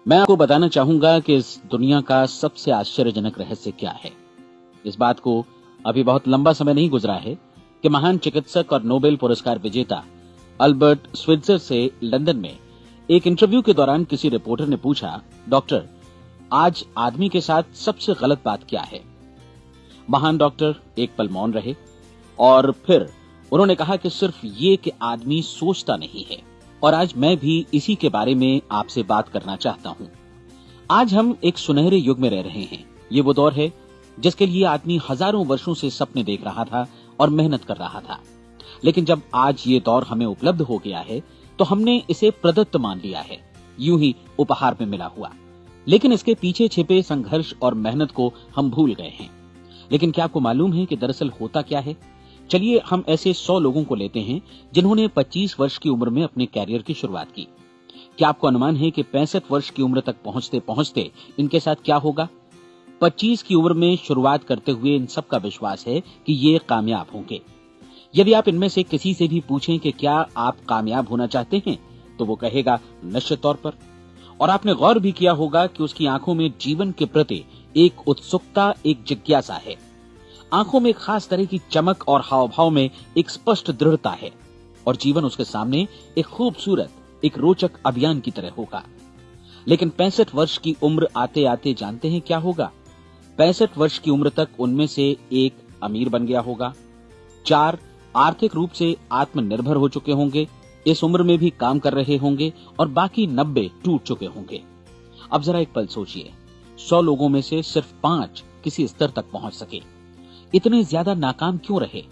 मैं आपको बताना चाहूंगा कि इस दुनिया का सबसे आश्चर्यजनक रहस्य क्या है। इस बात को अभी बहुत लंबा समय नहीं गुजरा है कि महान चिकित्सक और नोबेल पुरस्कार विजेता अल्बर्ट स्विट्जर से लंदन में एक इंटरव्यू के दौरान किसी रिपोर्टर ने पूछा, डॉक्टर, आज आदमी के साथ सबसे गलत बात क्या है? महान डॉक्टर एक पल मौन रहे और फिर उन्होंने कहा कि सिर्फ ये कि आदमी सोचता नहीं है। और आज मैं भी इसी के बारे में आपसे बात करना चाहता हूं। आज हम एक सुनहरे युग में रह रहे हैं। ये वो दौर है जिसके लिए आदमी हजारों वर्षों से सपने देख रहा था और मेहनत कर रहा था। लेकिन जब आज ये दौर हमें उपलब्ध हो गया है तो हमने इसे प्रदत्त मान लिया है, यूं ही उपहार में मिला हुआ। लेकिन इसके पीछे छिपे संघर्ष और मेहनत को हम भूल गए हैं। लेकिन क्या आपको मालूम है कि दरअसल होता क्या है? चलिए हम ऐसे 100 लोगों को लेते हैं जिन्होंने 25 वर्ष की उम्र में अपने कैरियर की शुरुआत की। क्या आपको अनुमान है कि 65 वर्ष की उम्र तक पहुंचते पहुंचते इनके साथ क्या होगा? 25 की उम्र में शुरुआत करते हुए इन सब का विश्वास है कि ये कामयाब होंगे। यदि आप इनमें से किसी से भी पूछें कि क्या आप कामयाब होना चाहते हैं, तो वो कहेगा निश्चित तौर पर। और आपने गौर भी किया होगा कि उसकी आंखों में जीवन के प्रति एक उत्सुकता, एक जिज्ञासा है। आंखों में एक खास तरह की चमक और हाव भाव में एक स्पष्ट दृढ़ता है और जीवन उसके सामने एक खूबसूरत, एक रोचक अभियान की तरह होगा। लेकिन 65 वर्ष की उम्र आते आते जानते हैं क्या होगा? 65 वर्ष की उम्र तक उनमें से एक अमीर बन गया होगा, 4 आर्थिक रूप से आत्मनिर्भर हो चुके होंगे, इस उम्र में भी काम कर रहे होंगे और बाकी 90 टूट चुके होंगे। अब जरा एक पल सोचिए, 100 लोगों में से सिर्फ 5 किसी स्तर तक पहुंच सके। इतने ज्यादा नाकाम क्यों रहे?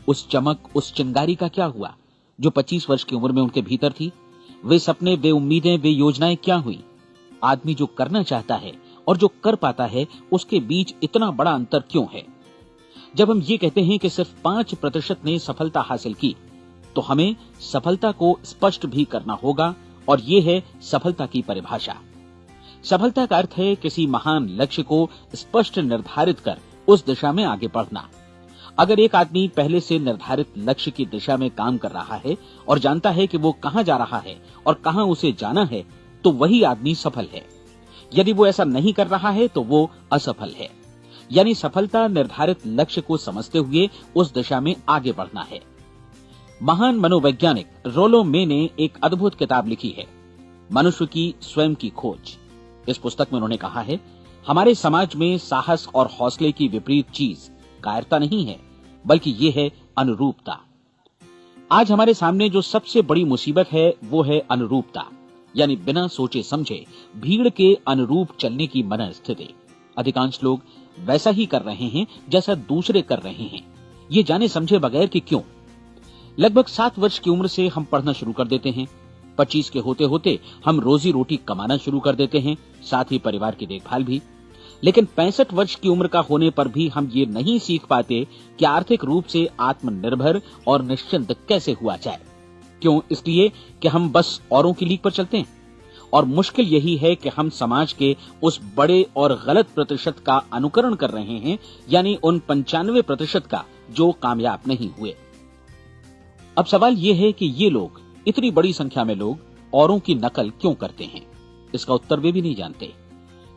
उस चमक, उस चिंगारी का क्या हुआ जो 25 वर्ष की उम्र में उनके भीतर थी? वे सपने, वे उम्मीदें, वे योजनाएं क्या हुई? आदमी जो करना चाहता है और जो कर पाता है, उसके बीच इतना बड़ा अंतर क्यों है? जब हम ये कहते हैं कि सिर्फ 5% ने सफलता हासिल की, तो हमें सफलता को स्पष्ट भी करना होगा और ये है सफलता की परिभाषा। सफलता का अर्थ है किसी महान लक्ष्य को स्पष्ट निर्धारित कर उस दिशा में आगे बढ़ना। अगर एक आदमी पहले से निर्धारित लक्ष्य की दिशा में काम कर रहा है और जानता है कि वो कहां जा रहा है और कहां उसे जाना है, तो वही आदमी सफल है। यदि वो ऐसा नहीं कर रहा है तो वो असफल है। यानी सफलता निर्धारित लक्ष्य को समझते हुए उस दिशा में आगे बढ़ना है। महान मनोवैज्ञानिक रोलो मे ने एक अद्भुत किताब लिखी है, मनुष्य की स्वयं की खोज। इस पुस्तक में उन्होंने कहा है, हमारे समाज में साहस और हौसले की विपरीत चीज कायरता नहीं है, बल्कि ये है अनुरूपता। आज हमारे सामने जो सबसे बड़ी मुसीबत है वो है अनुरूपता, यानी बिना सोचे समझे भीड़ के अनुरूप चलने की मनस्थिति। अधिकांश लोग वैसा ही कर रहे हैं जैसा दूसरे कर रहे हैं, ये जाने समझे बगैर कि क्यों। लगभग 7 वर्ष की उम्र से हम पढ़ना शुरू कर देते हैं। 25 के होते होते हम रोजी रोटी कमाना शुरू कर देते हैं, साथ ही परिवार की देखभाल भी। लेकिन 65 वर्ष की उम्र का होने पर भी हम ये नहीं सीख पाते कि आर्थिक रूप से आत्मनिर्भर और निश्चिंत कैसे हुआ जाए। क्यों? इसलिए कि हम बस औरों की लीक पर चलते हैं। और मुश्किल यही है कि हम समाज के उस बड़े और गलत प्रतिशत का अनुकरण कर रहे हैं, यानी उन 95% का जो कामयाब नहीं हुए। अब सवाल यह है कि ये लोग, इतनी बड़ी संख्या में लोग, औरों की नकल क्यों करते हैं? इसका उत्तर वे भी नहीं जानते।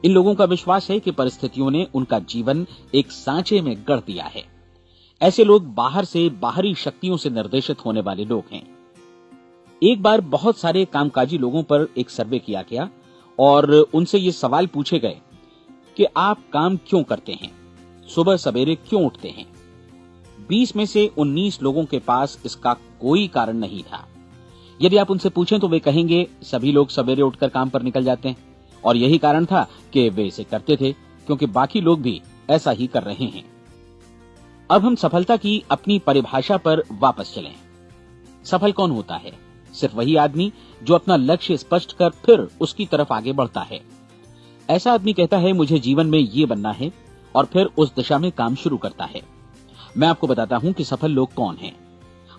इन लोगों का विश्वास है कि परिस्थितियों ने उनका जीवन एक सांचे में गढ़ दिया है। ऐसे लोग बाहर से बाहरी शक्तियों से निर्देशित होने वाले लोग हैं। एक बार बहुत सारे कामकाजी लोगों पर एक सर्वे किया गया और उनसे ये सवाल पूछे गए कि आप काम क्यों करते हैं, सुबह सवेरे क्यों उठते हैं? 20 में से 19 लोगों के पास इसका कोई कारण नहीं था। यदि आप उनसे पूछें तो वे कहेंगे सभी लोग सवेरे उठकर काम पर निकल जाते हैं और यही कारण था कि वे इसे करते थे क्योंकि बाकी लोग भी ऐसा ही कर रहे हैं। अब हम सफलता की अपनी परिभाषा पर वापस चलें। सफल कौन होता है? सिर्फ वही आदमी जो अपना लक्ष्य स्पष्ट कर फिर उसकी तरफ आगे बढ़ता है। ऐसा आदमी कहता है मुझे जीवन में ये बनना है और फिर उस दिशा में काम शुरू करता है। मैं आपको बताता हूं कि सफल लोग कौन हैं।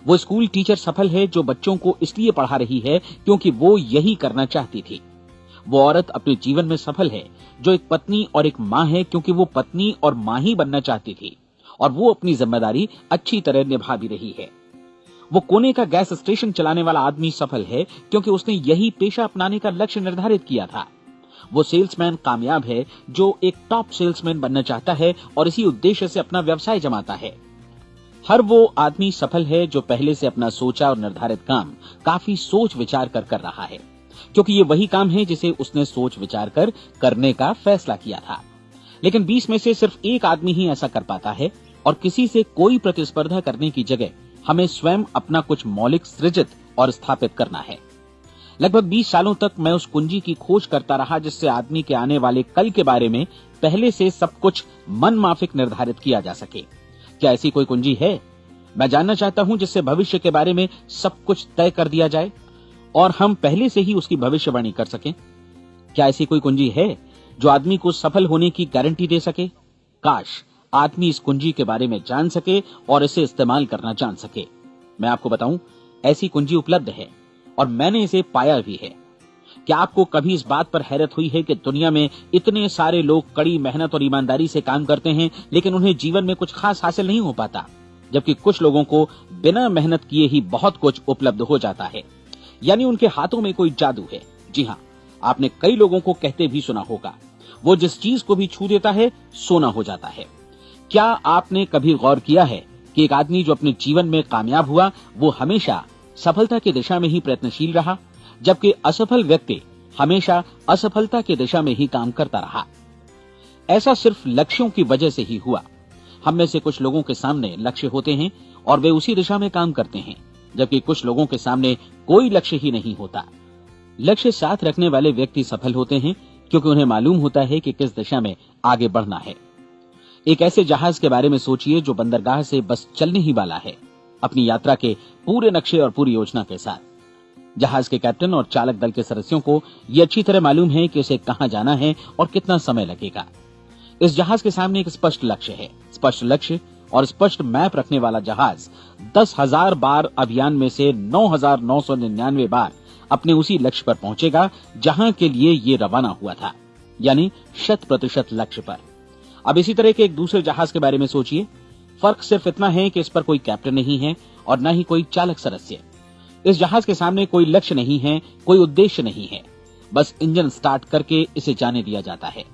वो स्कूल टीचर सफल है जो बच्चों को इसलिए पढ़ा रही है क्योंकि वो यही करना चाहती थी। वो औरत अपने जीवन में सफल है जो एक पत्नी और एक मां है क्योंकि वो पत्नी और मां ही बनना चाहती थी और वो अपनी जिम्मेदारी अच्छी तरह निभा भी रही है। वो कोने का गैस स्टेशन चलाने वाला आदमी सफल है क्योंकि उसने यही पेशा अपनाने का लक्ष्य निर्धारित किया था। वो सेल्समैन कामयाब है जो एक टॉप सेल्समैन बनना चाहता है और इसी उद्देश्य से अपना व्यवसाय जमाता है। हर वो आदमी सफल है जो पहले से अपना सोचा और निर्धारित काम काफी सोच विचार कर रहा है, क्योंकि ये वही काम है जिसे उसने सोच विचार कर करने का फैसला किया था। लेकिन 20 में से सिर्फ एक आदमी ही ऐसा कर पाता है, और किसी से कोई प्रतिस्पर्धा करने की जगह हमें स्वयं अपना कुछ मौलिक सृजित और स्थापित करना है। लगभग 20 सालों तक मैं उस कुंजी की खोज करता रहा जिससे आदमी के आने वाले कल के बारे में पहले से सब कुछ मन माफिक निर्धारित किया जा सके। क्या ऐसी कोई कुंजी है? मैं जानना चाहता हूं जिससे भविष्य के बारे में सब कुछ तय कर दिया जाए और हम पहले से ही उसकी भविष्यवाणी कर सकें। क्या ऐसी कोई कुंजी है जो आदमी को सफल होने की गारंटी दे सके? काश आदमी इस कुंजी के बारे में जान सके और इसे इस्तेमाल करना जान सके। मैं आपको बताऊं, ऐसी कुंजी उपलब्ध है और मैंने इसे पाया भी है। क्या आपको कभी इस बात पर हैरत हुई है कि दुनिया में इतने सारे लोग कड़ी मेहनत और ईमानदारी से काम करते हैं, लेकिन उन्हें जीवन में कुछ खास हासिल नहीं हो पाता, जबकि कुछ लोगों को बिना मेहनत किए ही बहुत कुछ उपलब्ध हो जाता है। यानी उनके हाथों में कोई जादू है। जी हाँ, आपने कई लोगों को कहते भी सुना होगा, वो जिस चीज को भी छू देता है सोना हो जाता है। क्या आपने कभी गौर किया है कि एक आदमी जो अपने जीवन में कामयाब हुआ वो हमेशा सफलता की दिशा में ही प्रयत्नशील रहा, जबकि असफल व्यक्ति हमेशा असफलता की दिशा में ही काम करता रहा? ऐसा सिर्फ लक्ष्यों की वजह से ही हुआ। हम में से कुछ लोगों के सामने लक्ष्य होते हैं और वे उसी दिशा में काम करते हैं, जबकि कुछ लोगों के सामने कोई लक्ष्य ही नहीं होता। लक्ष्य साथ रखने वाले व्यक्ति सफल होते हैं क्योंकि उन्हें मालूम होता है कि किस दिशा में आगे बढ़ना है। एक ऐसे जहाज के बारे में सोचिए जो बंदरगाह से बस चलने ही वाला है, अपनी यात्रा के पूरे नक्शे और पूरी योजना के साथ। जहाज के कैप्टन और चालक दल के सदस्यों को यह अच्छी तरह मालूम है कि उसे कहां जाना है और कितना समय लगेगा। इस जहाज के सामने एक स्पष्ट लक्ष्य है। स्पष्ट लक्ष्य और स्पष्ट मैप रखने वाला जहाज 10,000 बार अभियान में से 9,999 बार अपने उसी लक्ष्य पर पहुंचेगा जहां के लिए ये रवाना हुआ था, यानी 100% लक्ष्य पर। अब इसी तरह के एक दूसरे जहाज के बारे में सोचिए। फर्क सिर्फ इतना है कि इस पर कोई कैप्टन नहीं है और न ही कोई चालक सदस्य। इस जहाज के सामने कोई लक्ष्य नहीं है, कोई उद्देश्य नहीं है, बस इंजन स्टार्ट करके इसे जाने दिया जाता है।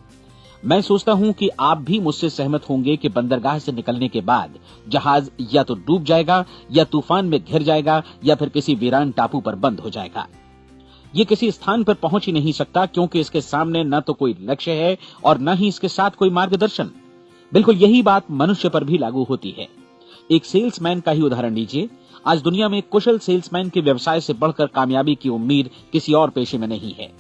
मैं सोचता हूं कि आप भी मुझसे सहमत होंगे कि बंदरगाह से निकलने के बाद जहाज या तो डूब जाएगा या तूफान में घिर जाएगा या फिर किसी वीरान टापू पर बंद हो जाएगा। ये किसी स्थान पर पहुंच ही नहीं सकता क्योंकि इसके सामने न तो कोई लक्ष्य है और न ही इसके साथ कोई मार्गदर्शन। बिल्कुल यही बात मनुष्य पर भी लागू होती है। एक सेल्समैन का ही उदाहरण लीजिए। आज दुनिया में कुशल सेल्समैन के व्यवसाय से बढ़कर कामयाबी की उम्मीद किसी और पेशे में नहीं है।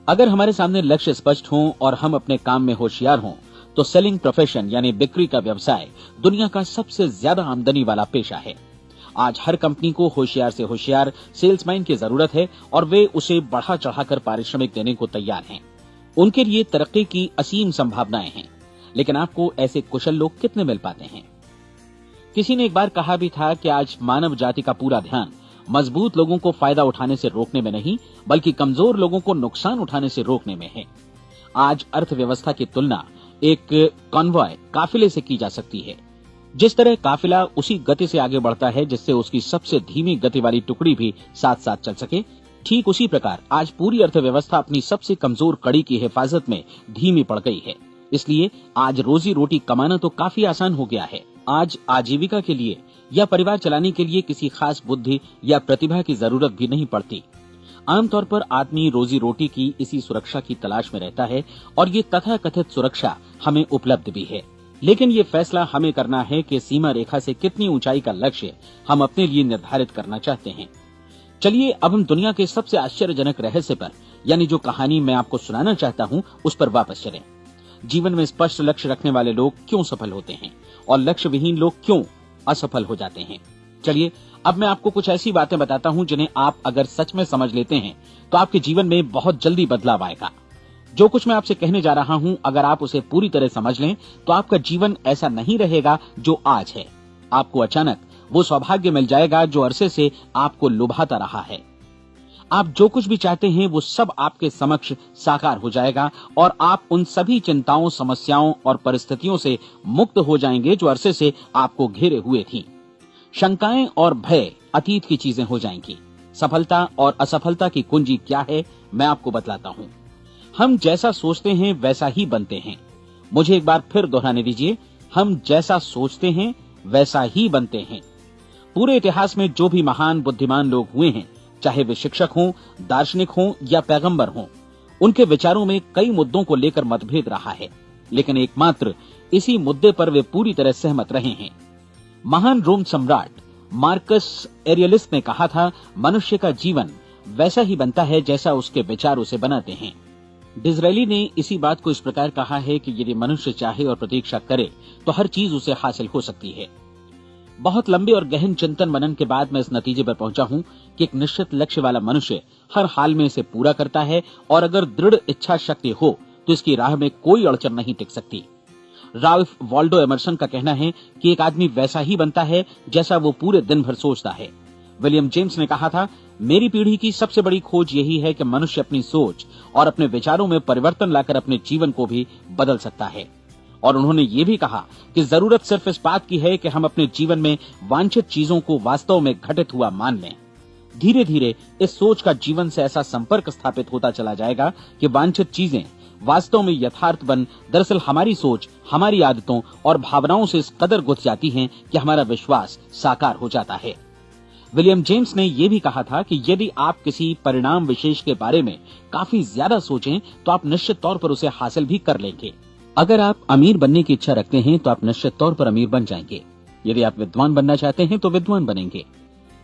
अगर हमारे सामने लक्ष्य स्पष्ट हों और हम अपने काम में होशियार हों तो सेलिंग प्रोफेशन यानी बिक्री का व्यवसाय दुनिया का सबसे ज्यादा आमदनी वाला पेशा है। आज हर कंपनी को होशियार से होशियार सेल्समैन की जरूरत है और वे उसे बढ़ा चढ़ाकर पारिश्रमिक देने को तैयार हैं। उनके लिए तरक्की की असीम संभावनाएं हैं, लेकिन आपको ऐसे कुशल लोग कितने मिल पाते हैं? किसी ने एक बार कहा भी था कि आज मानव जाति का पूरा ध्यान मजबूत लोगों को फायदा उठाने से रोकने में नहीं, बल्कि कमजोर लोगों को नुकसान उठाने से रोकने में है। आज अर्थव्यवस्था की तुलना एक कॉन्वॉय काफिले से की जा सकती है। जिस तरह काफिला उसी गति से आगे बढ़ता है जिससे उसकी सबसे धीमी गति वाली टुकड़ी भी साथ साथ चल सके, ठीक उसी प्रकार आज पूरी अर्थव्यवस्था अपनी सबसे कमजोर कड़ी की हिफाजत में धीमी पड़ गई है। इसलिए आज रोजी रोटी कमाना तो काफी आसान हो गया है। आज आजीविका के लिए या परिवार चलाने के लिए किसी खास बुद्धि या प्रतिभा की जरूरत भी नहीं पड़ती। आमतौर पर आदमी रोजी रोटी की इसी सुरक्षा की तलाश में रहता है और ये तथाकथित सुरक्षा हमें उपलब्ध भी है। लेकिन ये फैसला हमें करना है कि सीमा रेखा से कितनी ऊंचाई का लक्ष्य हम अपने लिए निर्धारित करना चाहते हैं। चलिए अब हम दुनिया के सबसे आश्चर्यजनक रहस्य पर, यानी जो कहानी मैं आपको सुनाना चाहता हूं, उस पर वापस चलें। जीवन में स्पष्ट लक्ष्य रखने वाले लोग क्यों सफल होते हैं और लक्ष्य विहीन लोग क्यों असफल हो जाते हैं? चलिए अब मैं आपको कुछ ऐसी बातें बताता हूं जिन्हें आप अगर सच में समझ लेते हैं तो आपके जीवन में बहुत जल्दी बदलाव आएगा। जो कुछ मैं आपसे कहने जा रहा हूं, अगर आप उसे पूरी तरह समझ लें तो आपका जीवन ऐसा नहीं रहेगा जो आज है। आपको अचानक वो सौभाग्य मिल जाएगा जो अरसे से आपको लुभाता रहा है। आप जो कुछ भी चाहते हैं वो सब आपके समक्ष साकार हो जाएगा और आप उन सभी चिंताओं, समस्याओं और परिस्थितियों से मुक्त हो जाएंगे जो अरसे से आपको घेरे हुए थीं। शंकाएं और भय अतीत की चीजें हो जाएंगी। सफलता और असफलता की कुंजी क्या है, मैं आपको बतलाता हूं। हम जैसा सोचते हैं वैसा ही बनते हैं। मुझे एक बार फिर दोहराने दीजिए, हम जैसा सोचते हैं वैसा ही बनते हैं। पूरे इतिहास में जो भी महान बुद्धिमान लोग हुए हैं, चाहे वे शिक्षक हों, दार्शनिक हों या पैगंबर हों, उनके विचारों में कई मुद्दों को लेकर मतभेद रहा है, लेकिन एकमात्र इसी मुद्दे पर वे पूरी तरह सहमत रहे हैं। महान रोम सम्राट मार्कस एरियलिस ने कहा था, मनुष्य का जीवन वैसा ही बनता है जैसा उसके विचार उसे बनाते हैं। डिज़रायली ने इसी बात को इस प्रकार कहा है कि यदि मनुष्य चाहे और प्रतीक्षा करे तो हर चीज उसे हासिल हो सकती है। बहुत लंबे और गहन चिंतन मनन के बाद मैं इस नतीजे पर पहुंचा हूं कि एक निश्चित लक्ष्य वाला मनुष्य हर हाल में इसे पूरा करता है, और अगर दृढ़ इच्छा शक्ति हो तो इसकी राह में कोई अड़चन नहीं टिक सकती। राल्फ वॉल्डो एमर्सन का कहना है कि एक आदमी वैसा ही बनता है जैसा वो पूरे दिन भर सोचता है। विलियम जेम्स ने कहा था, मेरी पीढ़ी की सबसे बड़ी खोज यही है कि मनुष्य अपनी सोच और अपने विचारों में परिवर्तन लाकर अपने जीवन को भी बदल सकता है। और उन्होंने ये भी कहा कि जरूरत सिर्फ इस बात की है कि हम अपने जीवन में वांछित चीजों को वास्तव में घटित हुआ मान लें। धीरे धीरे इस सोच का जीवन से ऐसा संपर्क स्थापित होता चला जाएगा कि वांछित चीजें वास्तव में यथार्थ बन दरअसल हमारी सोच, हमारी आदतों और भावनाओं से इस कदर गुथ जाती हैं कि हमारा विश्वास साकार हो जाता है। विलियम जेम्स ने यह भी कहा था कि यदि आप किसी परिणाम विशेष के बारे में काफी ज्यादा सोचें तो आप निश्चित तौर पर उसे हासिल भी कर लेंगे। अगर आप अमीर बनने की इच्छा रखते हैं तो आप निश्चित तौर पर अमीर बन जाएंगे। यदि आप विद्वान बनना चाहते हैं तो विद्वान बनेंगे।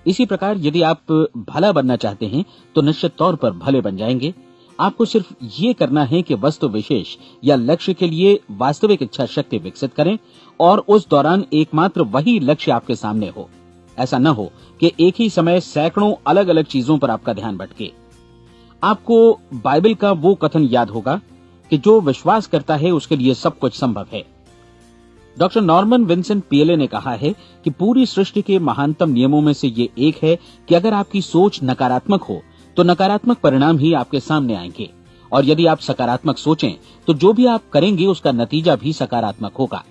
इसी प्रकार यदि आप भला बनना चाहते हैं तो निश्चित तौर पर भले बन जाएंगे। आपको सिर्फ ये करना है कि वस्तु विशेष या लक्ष्य के लिए वास्तविक इच्छा शक्ति विकसित करें और उस दौरान एकमात्र वही लक्ष्य आपके सामने हो। ऐसा न हो कि एक ही समय सैकड़ों अलग अलग चीजों पर आपका ध्यान भटके। आपको बाइबल का वो कथन याद होगा कि जो विश्वास करता है उसके लिए सब कुछ संभव है। डॉक्टर नॉर्मन विंसेंट पीएले ने कहा है कि पूरी सृष्टि के महानतम नियमों में से ये एक है कि अगर आपकी सोच नकारात्मक हो तो नकारात्मक परिणाम ही आपके सामने आएंगे, और यदि आप सकारात्मक सोचें तो जो भी आप करेंगे उसका नतीजा भी सकारात्मक होगा।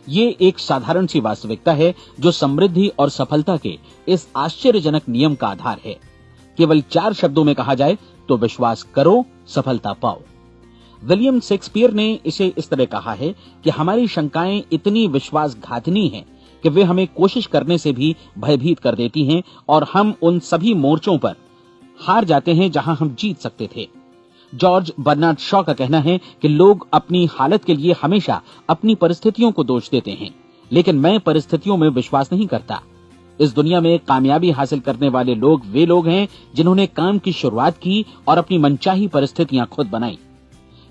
ये एक साधारण सी वास्तविकता है जो समृद्धि और सफलता के इस आश्चर्यजनक नियम का आधार है। केवल 4 शब्दों में कहा जाए तो विश्वास करो, सफलता पाओ। विलियम शेक्सपियर ने इसे इस तरह कहा है कि हमारी शंकाएं इतनी विश्वासघातिनी हैं कि वे हमें कोशिश करने से भी भयभीत कर देती हैं, और हम उन सभी मोर्चों पर हार जाते हैं जहां हम जीत सकते थे। जॉर्ज बर्नार्ड शॉ का कहना है कि लोग अपनी हालत के लिए हमेशा अपनी परिस्थितियों को दोष देते हैं, लेकिन मैं परिस्थितियों में विश्वास नहीं करता। इस दुनिया में कामयाबी हासिल करने वाले लोग वे लोग हैं जिन्होंने काम की शुरुआत की और अपनी मनचाही परिस्थितियां खुद बनाई।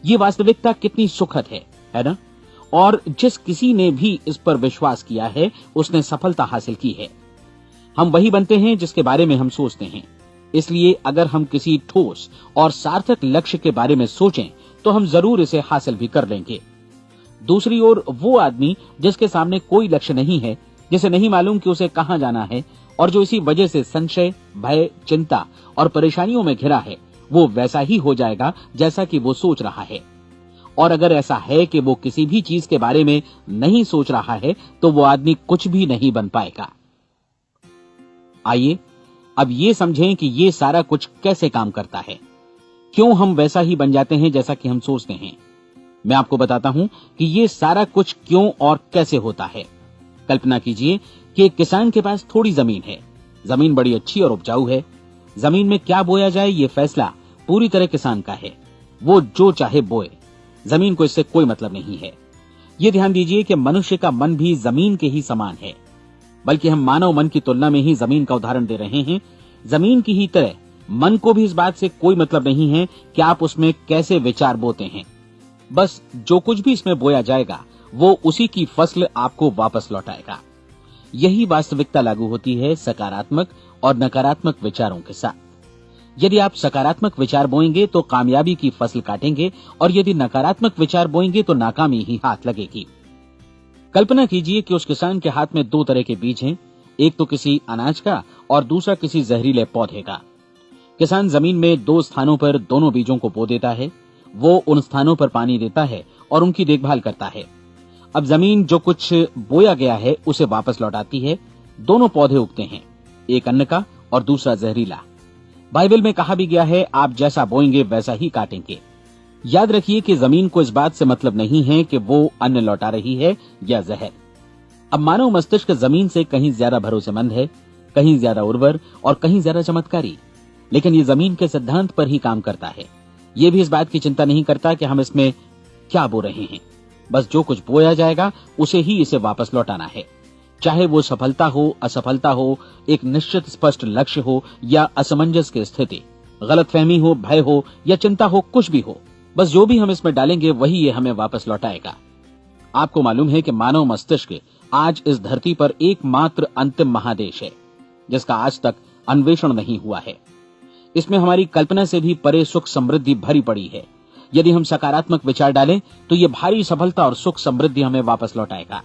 ये वास्तविकता कितनी सुखद है ना? और जिस किसी ने भी इस पर विश्वास किया है उसने सफलता हासिल की है। हम वही बनते हैं जिसके बारे में हम सोचते हैं। इसलिए अगर हम किसी ठोस और सार्थक लक्ष्य के बारे में सोचें तो हम जरूर इसे हासिल भी कर लेंगे। दूसरी ओर वो आदमी जिसके सामने कोई लक्ष्य नहीं है, जिसे नहीं मालूम कि उसे कहां जाना है, और जो इसी वजह से संशय, भय, चिंता और परेशानियों में घिरा है, वो वैसा ही हो जाएगा जैसा कि वो सोच रहा है। और अगर ऐसा है कि वो किसी भी चीज के बारे में नहीं सोच रहा है तो वो आदमी कुछ भी नहीं बन पाएगा। आइए अब ये समझें कि ये सारा कुछ कैसे काम करता है, क्यों हम वैसा ही बन जाते हैं जैसा कि हम सोचते हैं। मैं आपको बताता हूं कि ये सारा कुछ क्यों और कैसे होता है। कल्पना कीजिए कि एक किसान के पास थोड़ी जमीन है। जमीन बड़ी अच्छी और उपजाऊ है। जमीन में क्या बोया जाए ये फैसला पूरी तरह किसान का है। वो जो चाहे बोए, जमीन को इससे कोई मतलब नहीं है। ये ध्यान दीजिए कि मनुष्य का मन भी जमीन के ही समान है, बल्कि हम मानव मन की तुलना में ही जमीन का उदाहरण दे रहे हैं। जमीन की ही तरह मन को भी इस बात से कोई मतलब नहीं है कि आप उसमें कैसे विचार बोते हैं। बस जो कुछ भी इसमें बोया जाएगा वो उसी की फसल आपको वापस लौटाएगा। यही वास्तविकता लागू होती है सकारात्मक और नकारात्मक विचारों के साथ। यदि आप सकारात्मक विचार बोएंगे तो कामयाबी की फसल काटेंगे, और यदि नकारात्मक विचार बोएंगे तो नाकामी ही हाथ लगेगी। कल्पना कीजिए कि उस किसान के हाथ में 2 तरह के बीज हैं, एक तो किसी अनाज का और दूसरा किसी जहरीले पौधे का। किसान जमीन में 2 स्थानों पर दोनों बीजों को बो देता है। वो उन स्थानों पर पानी देता है और उनकी देखभाल करता है। अब जमीन जो कुछ बोया गया है उसे वापस लौटाती है। दोनों पौधे उगते हैं, एक अन्न का और दूसरा जहरीला। बाइबल में कहा भी गया है, आप जैसा बोएंगे वैसा ही काटेंगे। याद रखिए कि जमीन को इस बात से मतलब नहीं है कि वो अन्न लौटा रही है या जहर। अब मानव मस्तिष्क जमीन से कहीं ज्यादा भरोसेमंद है, कहीं ज्यादा उर्वर और कहीं ज्यादा चमत्कारी, लेकिन ये जमीन के सिद्धांत पर ही काम करता है। ये भी इस बात की चिंता नहीं करता कि हम इसमें क्या बो रहे हैं। बस जो कुछ बोया जाएगा उसे ही इसे वापस लौटाना है, चाहे वो सफलता हो, असफलता हो, एक निश्चित स्पष्ट लक्ष्य हो या असमंजस की स्थिति, गलतफहमी हो, भय हो या चिंता हो, कुछ भी हो, बस जो भी हम इसमें डालेंगे वही ये हमें वापस लौटाएगा। आपको मालूम है कि मानव मस्तिष्क आज इस धरती पर एकमात्र अंतिम महादेश है जिसका आज तक अन्वेषण नहीं हुआ है। इसमें हमारी कल्पना से भी परे सुख समृद्धि भरी पड़ी है। यदि हम सकारात्मक विचार डालें तो ये भारी सफलता और सुख समृद्धि हमें वापस लौटाएगा।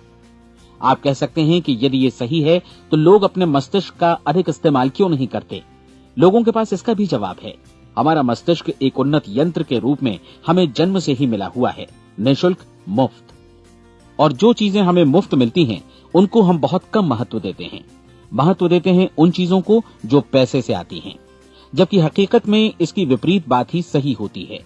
आप कह सकते हैं कि यदि ये सही है तो लोग अपने मस्तिष्क का अधिक इस्तेमाल क्यों नहीं करते? लोगों के पास इसका भी जवाब है। हमारा मस्तिष्क एक उन्नत यंत्र के रूप में हमें जन्म से ही मिला हुआ है, निःशुल्क, मुफ्त। और जो चीजें हमें मुफ्त मिलती हैं उनको हम बहुत कम महत्व देते हैं। महत्व देते हैं उन चीजों को जो पैसे से आती हैं, जबकि हकीकत में इसकी विपरीत बात ही सही होती है।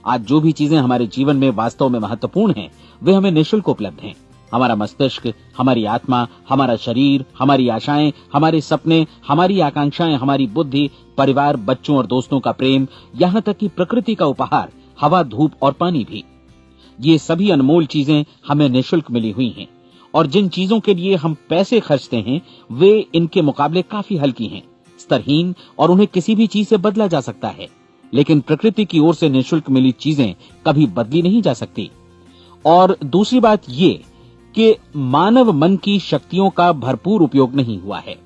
आज जो भी चीजें हमारे जीवन में वास्तव में महत्वपूर्ण हैं वे हमें निःशुल्क उपलब्ध हैं। हमारा मस्तिष्क, हमारी आत्मा, हमारा शरीर, हमारी आशाएं, हमारे सपने, हमारी आकांक्षाएं, हमारी बुद्धि, परिवार, बच्चों और दोस्तों का प्रेम, यहाँ तक कि प्रकृति का उपहार, हवा, धूप और पानी भी, ये सभी अनमोल चीजें हमें निःशुल्क मिली हुई हैं। और जिन चीजों के लिए हम पैसे खर्चते हैं वे इनके मुकाबले काफी हल्की हैं, स्तरहीन, और उन्हें किसी भी चीज से बदला जा सकता है। लेकिन प्रकृति की ओर से निःशुल्क मिली चीजें कभी बदली नहीं जा सकती। और दूसरी बात ये कि मानव मन की शक्तियों का भरपूर उपयोग नहीं हुआ है।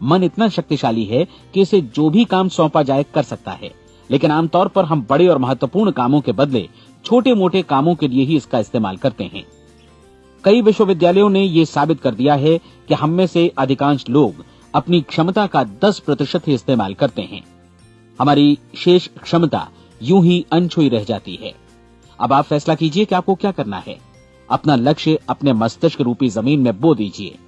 मन इतना शक्तिशाली है कि इसे जो भी काम सौंपा जाए कर सकता है, लेकिन आमतौर पर हम बड़े और महत्वपूर्ण कामों के बदले छोटे मोटे कामों के लिए ही इसका इस्तेमाल करते हैं। कई विश्वविद्यालयों ने यह साबित कर दिया है कि हम में से अधिकांश लोग अपनी क्षमता का 10% ही इस्तेमाल करते हैं। हमारी शेष क्षमता यूं ही अनछुई रह जाती है। अब आप फैसला कीजिए कि आपको क्या करना है। अपना लक्ष्य अपने मस्तिष्क रूपी जमीन में बो दीजिए।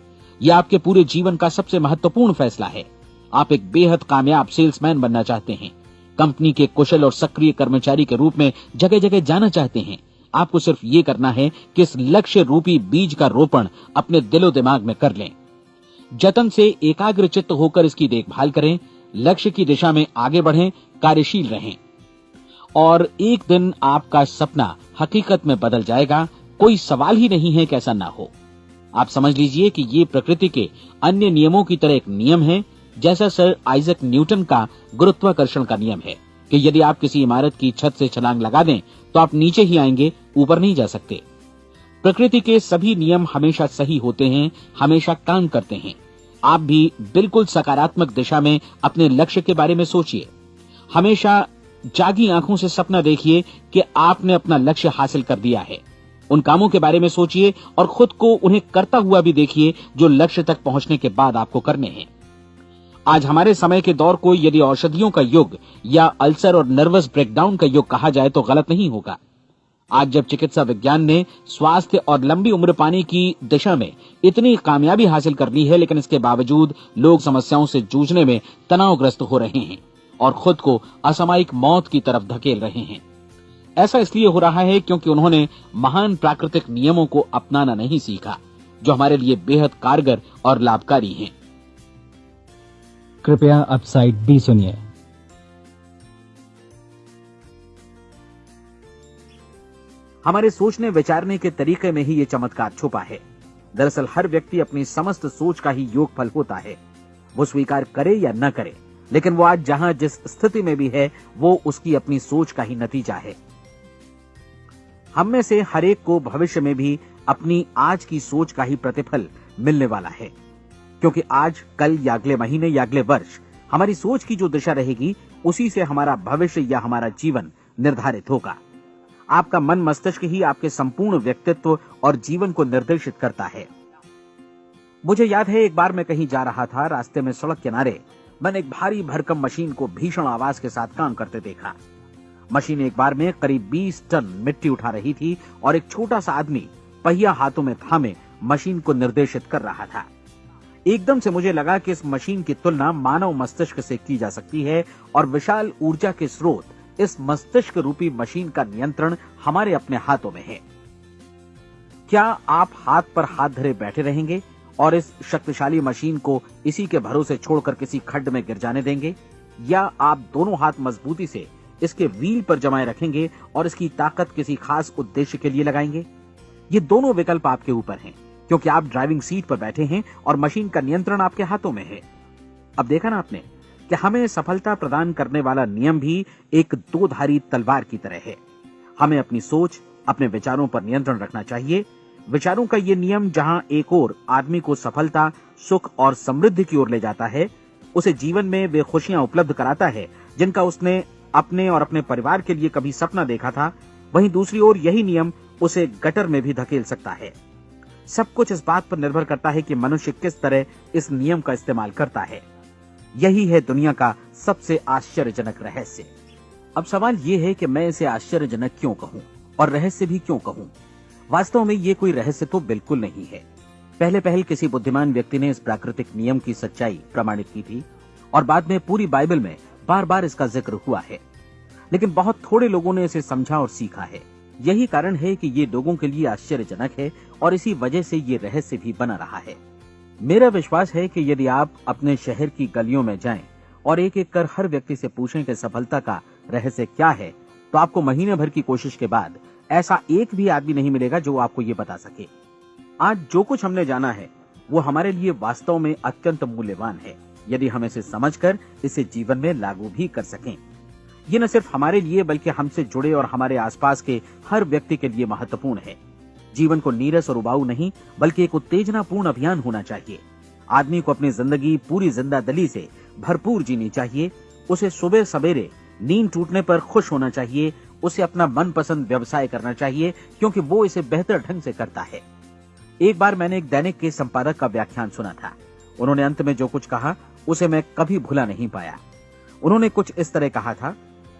यह आपके पूरे जीवन का सबसे महत्वपूर्ण फैसला है। आप एक बेहद कामयाब सेल्समैन बनना चाहते हैं, कंपनी के कुशल और सक्रिय कर्मचारी के रूप में जगह जगह जाना चाहते हैं। आपको सिर्फ ये करना है कि इस लक्ष्य रूपी बीज का रोपण अपने दिलो दिमाग में कर लें। जतन से एकाग्रचित्त होकर इसकी देखभाल करें, लक्ष्य की दिशा में आगे बढ़ें, कार्यशील रहें, और एक दिन आपका सपना हकीकत में बदल जाएगा। कोई सवाल ही नहीं है कि ऐसा ना हो। आप समझ लीजिए कि ये प्रकृति के अन्य नियमों की तरह एक नियम है, जैसा सर आइजक न्यूटन का गुरुत्वाकर्षण का नियम है कि यदि आप किसी इमारत की छत से छलांग लगा दें तो आप नीचे ही आएंगे, ऊपर नहीं जा सकते। प्रकृति के सभी नियम हमेशा सही होते हैं, हमेशा काम करते हैं। आप भी बिल्कुल सकारात्मक दिशा में अपने लक्ष्य के बारे में सोचिए। हमेशा जागी आंखों से सपना देखिए कि आपने अपना लक्ष्य हासिल कर दिया है। उन कामों के बारे में सोचिए और खुद को उन्हें करता हुआ भी देखिए जो लक्ष्य तक पहुंचने के बाद आपको करने हैं। आज हमारे समय के दौर को यदि औषधियों का युग या अल्सर और नर्वस ब्रेकडाउन का युग कहा जाए तो गलत नहीं होगा। आज जब चिकित्सा विज्ञान ने स्वास्थ्य और लंबी उम्र पाने की दिशा में इतनी कामयाबी हासिल कर ली है, लेकिन इसके बावजूद लोग समस्याओं से जूझने में तनावग्रस्त हो रहे हैं और खुद को असामयिक मौत की तरफ धकेल रहे हैं। ऐसा इसलिए हो रहा है क्योंकि उन्होंने महान प्राकृतिक नियमों को अपनाना नहीं सीखा, जो हमारे लिए बेहद कारगर और लाभकारी हैं। कृपया अब साइड बी सुनिए। हमारे सोचने विचारने के तरीके में ही ये चमत्कार छुपा है। दरअसल हर व्यक्ति अपनी समस्त सोच का ही योगफल होता है। वो स्वीकार करे या न करे, लेकिन वो आज जहां जिस स्थिति में भी है वो उसकी अपनी सोच का ही नतीजा है। हम में से हर एक को भविष्य में भी अपनी आज की सोच का ही प्रतिफल मिलने वाला है, क्योंकि आज, कल या अगले महीने या अगले वर्ष हमारी सोच की जो दिशा रहेगी उसी से हमारा भविष्य या हमारा जीवन निर्धारित होगा। आपका मन मस्तिष्क ही आपके संपूर्ण व्यक्तित्व और जीवन को निर्देशित करता है। मुझे याद है एक बार मैं कहीं जा रहा था, रास्ते में सड़क किनारे मैंने एक भारी भरकम मशीन को भीषण आवाज के साथ काम करते देखा। मशीन एक बार में करीब 20 टन मिट्टी उठा रही थी और एक छोटा सा आदमी पहिया हाथों में थामे मशीन को निर्देशित कर रहा था। एकदम से मुझे लगा कि इस मशीन की तुलना मानव मस्तिष्क से की जा सकती है और विशाल ऊर्जा के स्रोत इस मस्तिष्क रूपी मशीन का नियंत्रण हमारे अपने हाथों में है। क्या आप हाथ पर हाथ धरे बैठे रहेंगे और इस शक्तिशाली मशीन को इसी के भरोसे छोड़कर किसी खड्ड में गिर जाने देंगे, या आप दोनों हाथ मजबूती से इसके व्हील पर जमाए रखेंगे और इसकी ताकत किसी खास उद्देश्य के लिए लगाएंगे? ये दोनों विकल्प आपके ऊपर हैं, क्योंकि आप ड्राइविंग सीट पर बैठे हैं और मशीन का नियंत्रण आपके हाथों में है। अब देखा ना आपने कि हमें सफलता प्रदान करने वाला नियम भी एक दो-धारी तलवार की तरह है। हमें अपनी सोच, अपने विचारों पर नियंत्रण रखना चाहिए। विचारों का ये नियम जहां एक ओर आदमी को सफलता, सुख और समृद्धि की ओर ले जाता है, उसे जीवन में वे खुशियां उपलब्ध कराता है जिनका उसने अपने और अपने परिवार के लिए कभी सपना देखा था, वहीं दूसरी ओर यही नियम उसे गटर में भी धकेल सकता है। सब कुछ इस बात पर निर्भर करता है कि मनुष्य किस तरह इस नियम का इस्तेमाल करता है। यही है दुनिया का सबसे आश्चर्यजनक रहस्य। अब सवाल यह है कि मैं इसे आश्चर्यजनक क्यों कहूं और रहस्य भी क्यों कहूं? वास्तव में ये कोई रहस्य तो बिल्कुल नहीं है। पहले पहल किसी बुद्धिमान व्यक्ति ने इस प्राकृतिक नियम की सच्चाई प्रमाणित की थी और बाद में पूरी बाइबल में बार बार इसका जिक्र हुआ है, लेकिन बहुत थोड़े लोगों ने इसे समझा और सीखा है। यही कारण है कि ये लोगों के लिए आश्चर्यजनक है और इसी वजह से ये रहस्य भी बना रहा है। मेरा विश्वास है कि यदि आप अपने शहर की गलियों में जाएं और एक एक कर हर व्यक्ति से पूछें कि सफलता का रहस्य क्या है, तो आपको महीने भर की कोशिश के बाद ऐसा एक भी आदमी नहीं मिलेगा जो आपको ये बता सके। आज जो कुछ हमने जाना है वो हमारे लिए वास्तव में अत्यंत मूल्यवान है, यदि हम इसे समझकर इसे जीवन में लागू भी कर सकें। ये न सिर्फ हमारे लिए बल्कि हमसे जुड़े और हमारे आसपास के हर व्यक्ति के लिए महत्वपूर्ण है। जीवन को नीरस और उबाऊ नहीं बल्कि एक उत्तेजनापूर्ण अभियान होना चाहिए। आदमी को अपनी जिंदगी पूरी जिंदादिली से भरपूर जीनी चाहिए। उसे सुबह सवेरे नींद टूटने पर खुश होना चाहिए। उसे अपना मनपसंद व्यवसाय करना चाहिए क्योंकि वो इसे बेहतर ढंग से करता है। एक बार मैंने एक दैनिक के संपादक का व्याख्यान सुना था। उन्होंने अंत में जो कुछ कहा उसे मैं कभी भुला नहीं पाया। उन्होंने कुछ इस तरह कहा था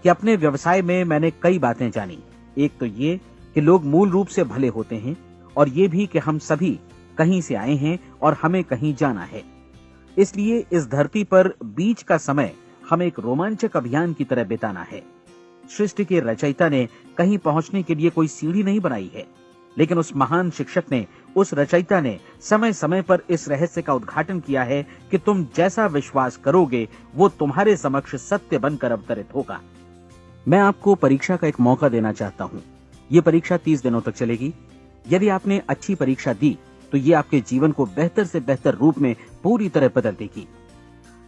कि अपने व्यवसाय में मैंने कई बातें जानी। एक तो ये कि लोग मूल रूप से भले होते हैं और ये भी कि हम सभी कहीं से आए हैं और हमें कहीं जाना है। इसलिए इस धरती पर बीच का समय हमें एक रोमांचक अभियान की तरह बिताना है। सृष्टि के रचयिता ने कहीं पहुंचने के लिए कोई सीढ़ी नहीं बनाई है, लेकिन उस महान शिक्षक ने, उस रचयिता ने समय समय पर इस रहस्य का उद्घाटन किया है कि तुम जैसा विश्वास करोगे वो तुम्हारे समक्ष सत्य बनकर अवतरित होगा। मैं आपको परीक्षा का एक मौका देना चाहता हूँ। ये परीक्षा 30 दिनों तक चलेगी। यदि आपने अच्छी परीक्षा दी तो ये आपके जीवन को बेहतर से बेहतर रूप में पूरी तरह बदल देगी।